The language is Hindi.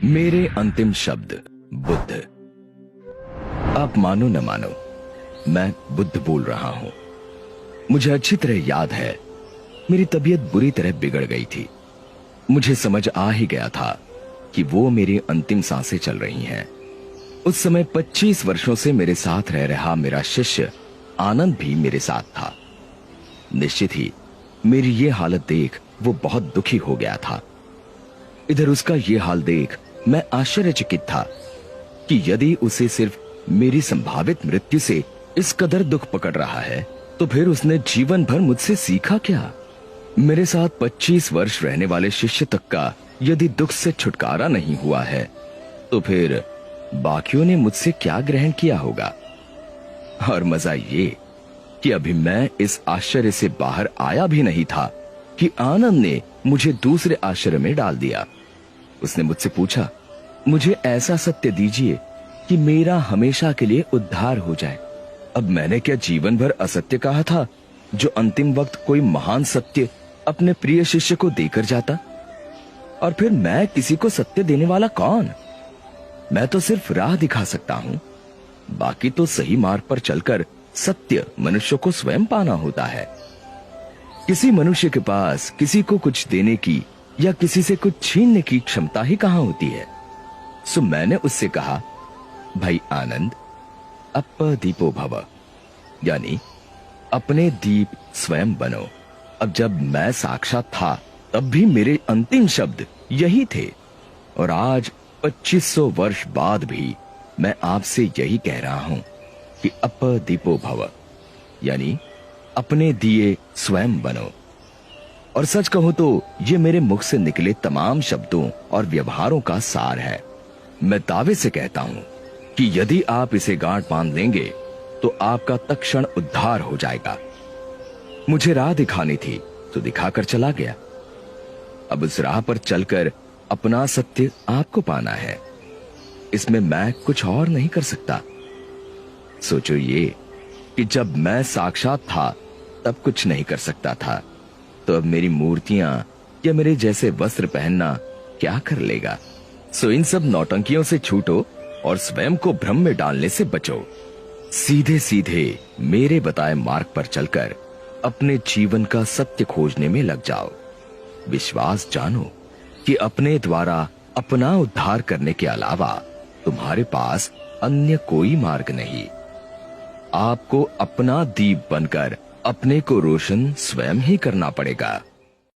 मेरे अंतिम शब्द बुद्ध। आप मानो न मानो, मैं बुद्ध बोल रहा हूं। मुझे अच्छी तरह याद है, मेरी तबीयत बुरी तरह बिगड़ गई थी। मुझे समझ आ ही गया था कि वो मेरी अंतिम सांसें चल रही हैं। उस समय 25 वर्षों से मेरे साथ रह रहा मेरा शिष्य आनंद भी मेरे साथ था। निश्चित ही मेरी ये हालत देख वो बहुत दुखी हो गया था। इधर उसका ये हाल देख मैं आश्चर्यचकित था कि यदि उसे सिर्फ मेरी संभावित मृत्यु से इस कदर दुख पकड़ रहा है, तो फिर उसने जीवन भर मुझसे सीखा क्या? मेरे साथ 25 वर्ष रहने वाले शिष्य तक का यदि दुख से छुटकारा नहीं हुआ है, तो फिर बाकियों ने मुझसे क्या ग्रहण किया होगा? और मजा ये कि अभी मैं इस आश्चर्य से बाहर आया भी नहीं था कि आनंद ने मुझे दूसरे आश्चर्य में डाल दिया। उसने मुझसे पूछा, मुझे ऐसा सत्य दीजिए कि मेरा हमेशा के लिए उद्धार हो जाए। अब मैंने क्या जीवन भर असत्य कहा था, जो अंतिम वक्त कोई महान सत्य अपने प्रिय शिष्य को देकर जाता? और फिर मैं किसी को सत्य देने वाला कौन? मैं तो सिर्फ राह दिखा सकता हूं, बाकी तो सही मार्ग पर चलकर सत्य मनुष्य को स्वयं पाना होता है। किसी मनुष्य के पास किसी को कुछ देने की या किसी से कुछ छीनने की क्षमता ही कहां होती है। सो मैंने उससे कहा, भाई आनंद, अप्पदीपो भव, यानी अपने दीप स्वयं बनो। अब जब मैं साक्षात था तब भी मेरे अंतिम शब्द यही थे, और आज 2500 वर्ष बाद भी मैं आपसे यही कह रहा हूं कि अप्पदीपो भव, यानी अपने दिए स्वयं बनो। और सच कहूं तो ये मेरे मुख से निकले तमाम शब्दों और व्यवहारों का सार है। मैं दावे से कहता हूं कि यदि आप इसे गांठ बांध लेंगे तो आपका तत्क्षण उद्धार हो जाएगा। मुझे राह दिखानी थी तो दिखाकर चला गया। अब उस राह पर चलकर अपना सत्य आपको पाना है। इसमें मैं कुछ और नहीं कर सकता। सोचो ये कि जब मैं साक्षात था तब कुछ नहीं कर सकता था, तो अब मेरी मूर्तियां या मेरे जैसे वस्त्र पहनना क्या कर लेगा? सो इन सब नौटंकियों से छूटो और स्वयं को भ्रम में डालने से बचो। सीधे सीधे मेरे बताए मार्ग पर चलकर अपने जीवन का सत्य खोजने में लग जाओ। विश्वास जानो कि अपने द्वारा अपना उद्धार करने के अलावा तुम्हारे पास अन्य कोई मार्ग नहीं। आपको अपना दीप बनकर अपने को रोशन स्वयं ही करना पड़ेगा।